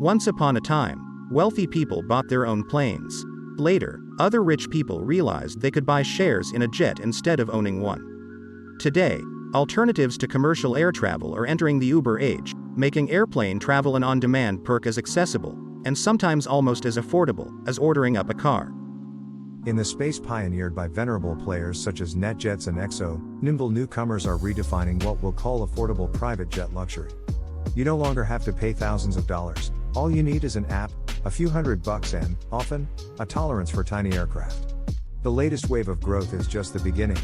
Once upon a time, wealthy people bought their own planes. Later, other rich people realized they could buy shares in a jet instead of owning one. Today, alternatives to commercial air travel are entering the Uber age, making airplane travel an on-demand perk as accessible, and sometimes almost as affordable, as ordering up a car. In the space pioneered by venerable players such as NetJets and XO, nimble newcomers are redefining what we'll call affordable private jet luxury. You no longer have to pay thousands of dollars. All you need is an app, a few $100 and, often, a tolerance for tiny aircraft. The latest wave of growth is just the beginning.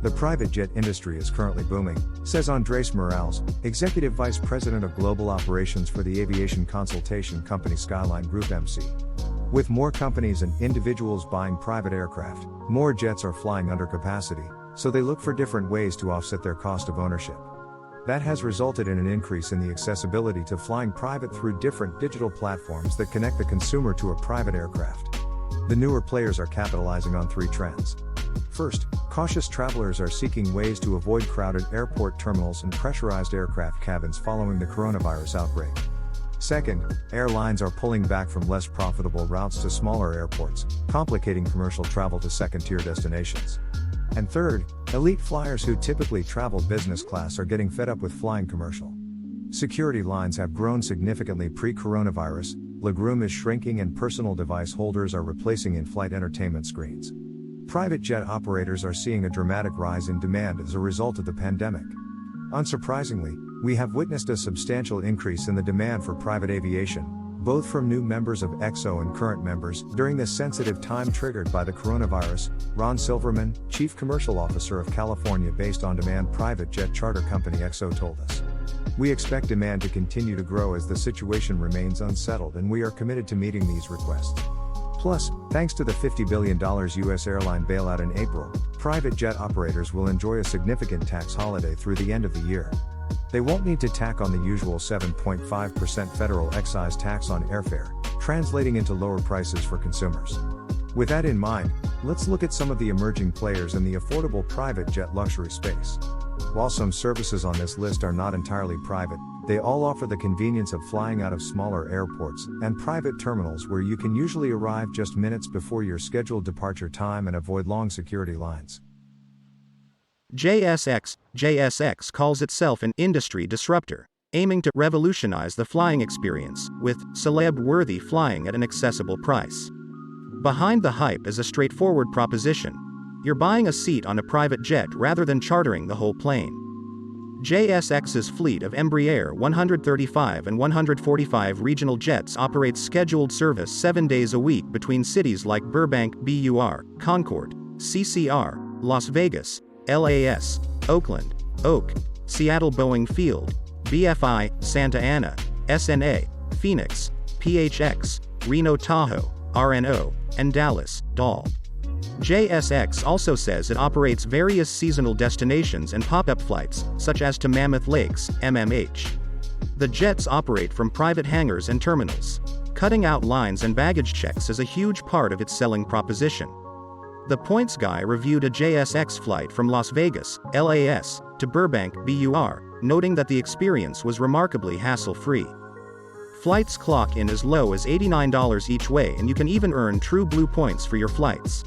The private jet industry is currently booming, says Andres Morales, Executive Vice President of Global Operations for the aviation consultation company Skyline Group MC. With more companies and individuals buying private aircraft, more jets are flying under capacity, so they look for different ways to offset their cost of ownership. That has resulted in an increase in the accessibility to flying private through different digital platforms that connect the consumer to a private aircraft. The newer players are capitalizing on three trends. First, cautious travelers are seeking ways to avoid crowded airport terminals and pressurized aircraft cabins following the coronavirus outbreak. Second, airlines are pulling back from less profitable routes to smaller airports, complicating commercial travel to second-tier destinations. And third, elite flyers who typically travel business class are getting fed up with flying commercial. Security lines have grown significantly pre-coronavirus, legroom is shrinking and personal device holders are replacing in-flight entertainment screens. Private jet operators are seeing a dramatic rise in demand as a result of the pandemic. Unsurprisingly, we have witnessed a substantial increase in the demand for private aviation, both from new members of XO and current members, during this sensitive time triggered by the coronavirus, Ron Silverman, Chief Commercial Officer of California-based on-demand private jet charter company XO told us. We expect demand to continue to grow as the situation remains unsettled and we are committed to meeting these requests. Plus, thanks to the $50 billion U.S. airline bailout in April, private jet operators will enjoy a significant tax holiday through the end of the year. They won't need to tack on the usual 7.5% federal excise tax on airfare, translating into lower prices for consumers. With that in mind, let's look at some of the emerging players in the affordable private jet luxury space. While some services on this list are not entirely private, they all offer the convenience of flying out of smaller airports and private terminals where you can usually arrive just minutes before your scheduled departure time and avoid long security lines. JSX calls itself an industry disruptor, aiming to revolutionize the flying experience, with celeb-worthy flying at an accessible price. Behind the hype is a straightforward proposition. You're buying a seat on a private jet rather than chartering the whole plane. JSX's fleet of Embraer 135 and 145 regional jets operates scheduled service 7 days a week between cities like Burbank, BUR, Concord, CCR, Las Vegas, LAS, Oakland, Oak, Seattle Boeing Field, BFI, Santa Ana, SNA, Phoenix, PHX, Reno Tahoe, RNO, and Dallas, DAL. JSX also says it operates various seasonal destinations and pop-up flights, such as to Mammoth Lakes, MMH. The jets operate from private hangars and terminals. Cutting out lines and baggage checks is a huge part of its selling proposition. The Points Guy reviewed a JSX flight from Las Vegas, LAS, to Burbank, BUR, noting that the experience was remarkably hassle-free. Flights clock in as low as $89 each way, and you can even earn true blue points for your flights.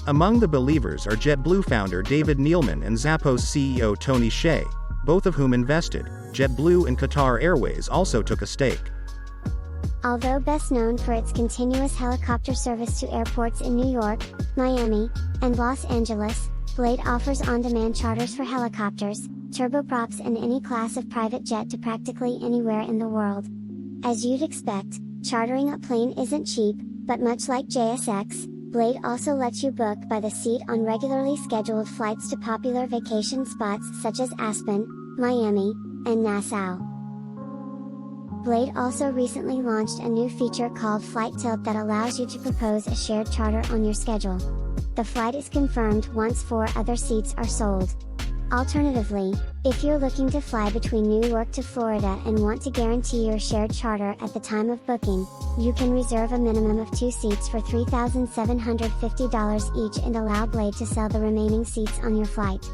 Among the believers are JetBlue founder David Neeleman and Zappos CEO Tony Hsieh, both of whom invested. JetBlue and Qatar Airways also took a stake. Although best known for its continuous helicopter service to airports in New York, Miami, and Los Angeles, Blade offers on-demand charters for helicopters, turboprops and any class of private jet to practically anywhere in the world. As you'd expect, chartering a plane isn't cheap, but much like JSX, Blade also lets you book by the seat on regularly scheduled flights to popular vacation spots such as Aspen, Miami, and Nassau. Blade also recently launched a new feature called Flight Tilt that allows you to propose a shared charter on your schedule. The flight is confirmed once 4 other seats are sold. Alternatively, if you're looking to fly between New York to Florida and want to guarantee your shared charter at the time of booking, you can reserve a minimum of 2 seats for $3,750 each and allow Blade to sell the remaining seats on your flight.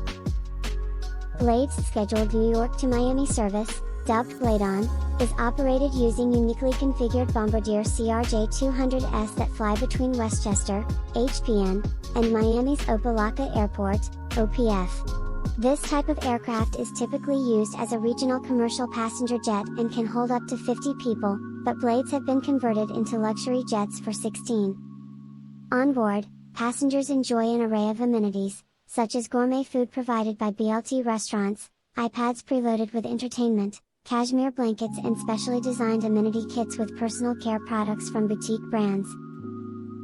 Blade's scheduled New York to Miami service, dubbed Blade-On, is operated using uniquely configured Bombardier CRJ-200S that fly between Westchester, HPN, and Miami's Opa-locka Airport, OPF. This type of aircraft is typically used as a regional commercial passenger jet and can hold up to 50 people, but blades have been converted into luxury jets for 16. On board, passengers enjoy an array of amenities, such as gourmet food provided by BLT restaurants, iPads preloaded with entertainment, cashmere blankets and specially designed amenity kits with personal care products from boutique brands.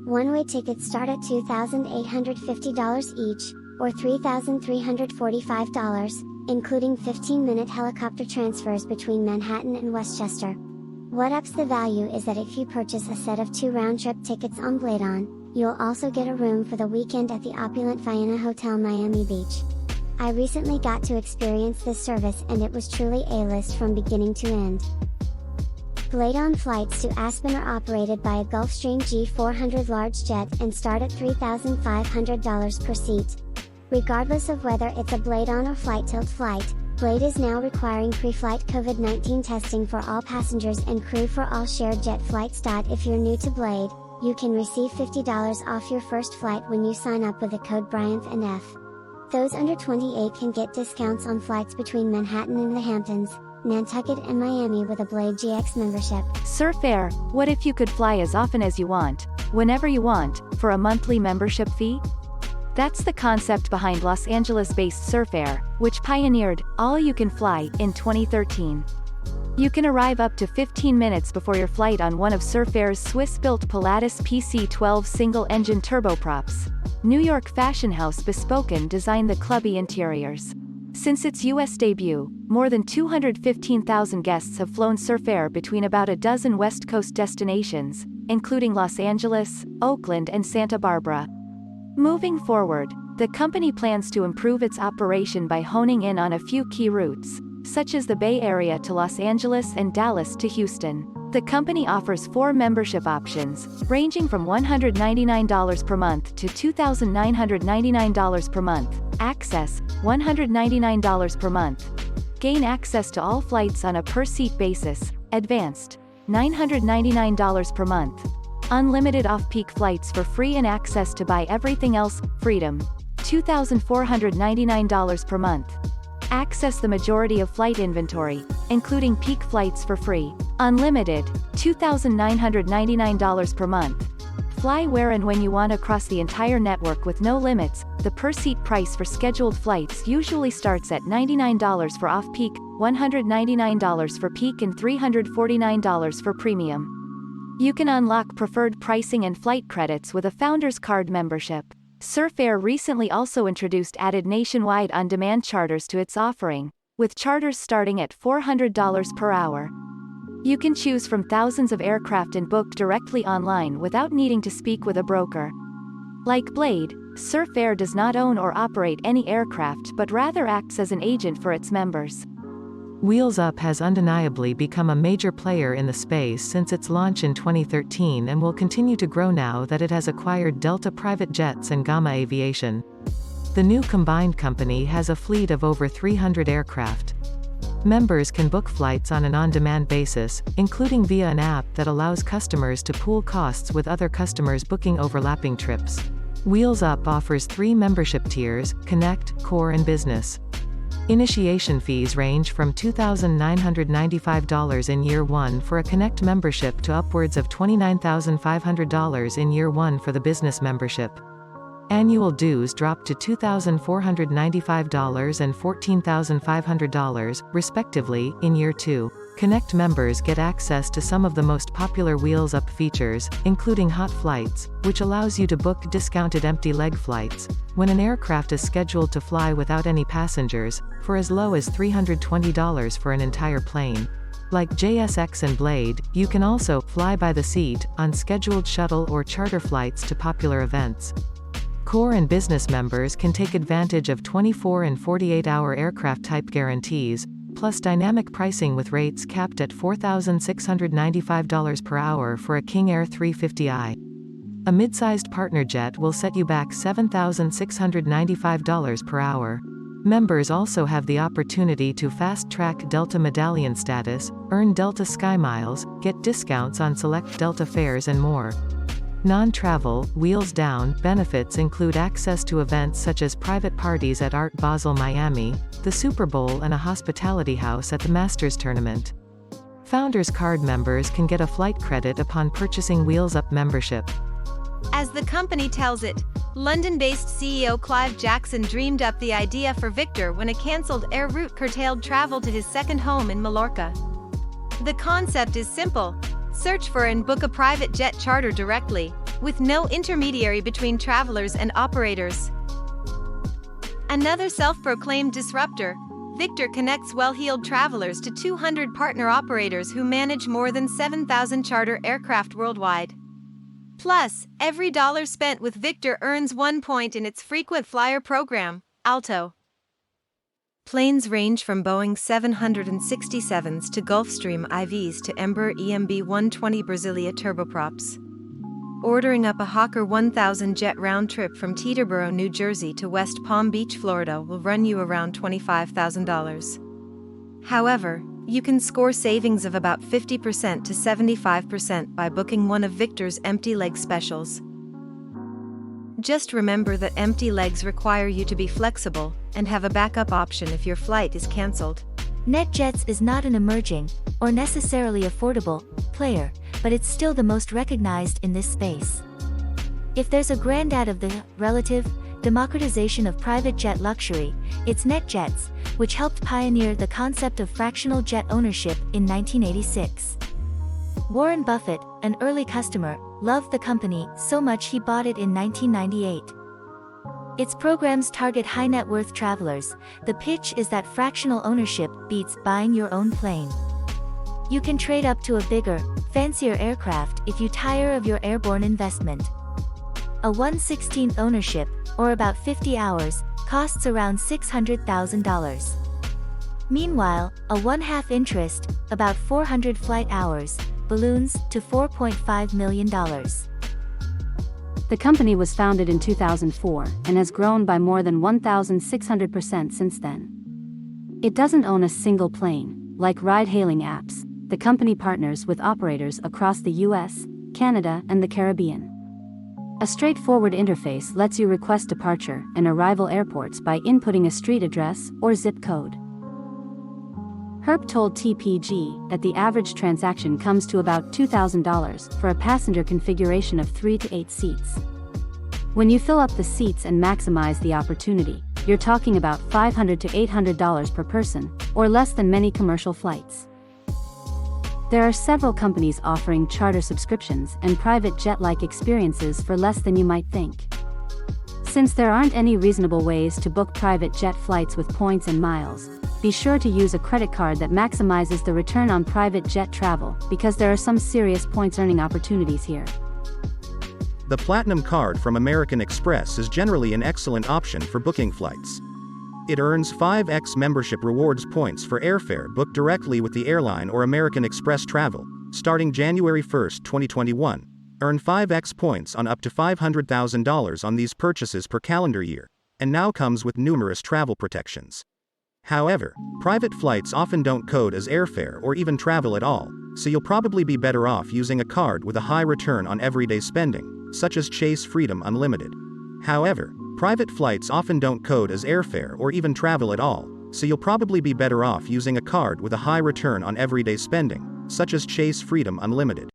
One-way tickets start at $2,850 each, or $3,345, including 15-minute helicopter transfers between Manhattan and Westchester. What ups the value is that if you purchase a set of 2 round-trip tickets on Blade-On, you'll also get a room for the weekend at the opulent Vienna Hotel Miami Beach. I recently got to experience this service and it was truly A-list from beginning to end. Blade-On flights to Aspen are operated by a Gulfstream G400 large jet and start at $3,500 per seat. Regardless of whether it's a Blade-On or Flight Tilt flight, Blade is now requiring pre-flight COVID-19 testing for all passengers and crew for all shared jet flights. If you're new to Blade, you can receive $50 off your first flight when you sign up with the code BRYANTHNF. Those under 28 can get discounts on flights between Manhattan and the Hamptons, Nantucket and Miami with a Blade GX membership. Surfair, what if you could fly as often as you want, whenever you want, for a monthly membership fee? That's the concept behind Los Angeles-based Surfair, which pioneered all-you-can-fly in 2013. You can arrive up to 15 minutes before your flight on one of Surfair's Swiss-built Pilatus PC-12 single-engine turboprops. New York fashion house Bespoken designed the clubby interiors. Since its U.S. debut, more than 215,000 guests have flown Surfair between about a dozen West Coast destinations, including Los Angeles, Oakland and Santa Barbara. Moving forward, the company plans to improve its operation by honing in on a few key routes, such as the Bay Area to Los Angeles and Dallas to Houston. The company offers 4 membership options, ranging from $199 per month to $2,999 per month. Access, $199 per month. Gain access to all flights on a per-seat basis. Advanced, $999 per month. Unlimited off-peak flights for free and access to buy everything else. Freedom, $2,499 per month. Access the majority of flight inventory, including peak flights for free. Unlimited, $2,999 per month. Fly where and when you want across the entire network with no limits. The per-seat price for scheduled flights usually starts at $99 for off-peak, $199 for peak and $349 for premium. You can unlock preferred pricing and flight credits with a Founders Card membership. Surfair recently also introduced added nationwide on-demand charters to its offering, with charters starting at $400 per hour. You can choose from thousands of aircraft and book directly online without needing to speak with a broker. Like Blade, Surfair does not own or operate any aircraft but rather acts as an agent for its members. Wheelsup has undeniably become a major player in the space since its launch in 2013 and will continue to grow now that it has acquired Delta Private Jets and Gamma Aviation. The new combined company has a fleet of over 300 aircraft. Members can book flights on an on-demand basis, including via an app that allows customers to pool costs with other customers booking overlapping trips. Wheelsup offers 3 membership tiers: Connect, Core and Business. Initiation fees range from $2,995 in year 1 for a Connect membership to upwards of $29,500 in year 1 for the Business membership. Annual dues drop to $2,495 and $14,500, respectively, in year 2. Connect members get access to some of the most popular Wheelsup features, including Hot Flights, which allows you to book discounted empty leg flights, when an aircraft is scheduled to fly without any passengers, for as low as $320 for an entire plane. Like JSX and Blade, you can also fly by the seat on scheduled shuttle or charter flights to popular events. Core and Business members can take advantage of 24 and 48-hour aircraft type guarantees, plus dynamic pricing with rates capped at $4,695 per hour for a King Air 350i. A mid-sized partner jet will set you back $7,695 per hour. Members also have the opportunity to fast-track Delta Medallion status, earn Delta Sky Miles, get discounts on select Delta fares and more. Non-travel, wheels down, benefits include access to events such as private parties at Art Basel Miami, the Super Bowl and a hospitality house at the Masters Tournament. Founders Card members can get a flight credit upon purchasing Wheelsup membership. As the company tells it, London-based CEO Clive Jackson dreamed up the idea for Victor when a cancelled air route curtailed travel to his second home in Mallorca. The concept is simple. Search for and book a private jet charter directly, with no intermediary between travelers and operators. Another self-proclaimed disruptor, Victor connects well-heeled travelers to 200 partner operators who manage more than 7,000 charter aircraft worldwide. Plus, every dollar spent with Victor earns 1 point in its frequent flyer program, Alto. Planes range from Boeing 767s to Gulfstream IVs to Embraer EMB 120 Brasilia turboprops. Ordering up a Hawker 1000 jet round trip from Teterboro, New Jersey to West Palm Beach, Florida will run you around $25,000. However, you can score savings of about 50% to 75% by booking one of Victor's empty leg specials. Just remember that empty legs require you to be flexible and have a backup option if your flight is cancelled. NetJets is not an emerging, or necessarily affordable, player, but it's still the most recognized in this space. If there's a granddad of the relative democratization of private jet luxury, it's NetJets, which helped pioneer the concept of fractional jet ownership in 1986. Warren Buffett, an early customer, loved the company so much he bought it in 1998. Its programs target high net worth travelers. The pitch is that fractional ownership beats buying your own plane. You can trade up to a bigger, fancier aircraft if you tire of your airborne investment. A 1/16th ownership, or about 50 hours, costs around $600,000. Meanwhile, a 1/2 interest, about 400 flight hours, balloons to $4.5 million. The company was founded in 2004 and has grown by more than 1,600% since then. It doesn't own a single plane. Like ride-hailing apps, the company partners with operators across the US, Canada, and the Caribbean. A straightforward interface lets you request departure and arrival airports by inputting a street address or zip code. Herb told TPG that the average transaction comes to about $2,000 for a passenger configuration of 3 to 8 seats. When you fill up the seats and maximize the opportunity, you're talking about $500 to $800 per person, or less than many commercial flights. There are several companies offering charter subscriptions and private jet-like experiences for less than you might think. Since there aren't any reasonable ways to book private jet flights with points and miles, be sure to use a credit card that maximizes the return on private jet travel, because there are some serious points earning opportunities here. The Platinum Card from American Express is generally an excellent option for booking flights. It earns 5x membership rewards points for airfare booked directly with the airline or American Express Travel. Starting January 1, 2021, earn 5x points on up to $500,000 on these purchases per calendar year, and now comes with numerous travel protections. However, private flights often don't code as airfare or even travel at all, so you'll probably be better off using a card with a high return on everyday spending, such as Chase Freedom Unlimited. However, private flights often don't code as airfare or even travel at all, so you'll probably be better off using a card with a high return on everyday spending, such as Chase Freedom Unlimited.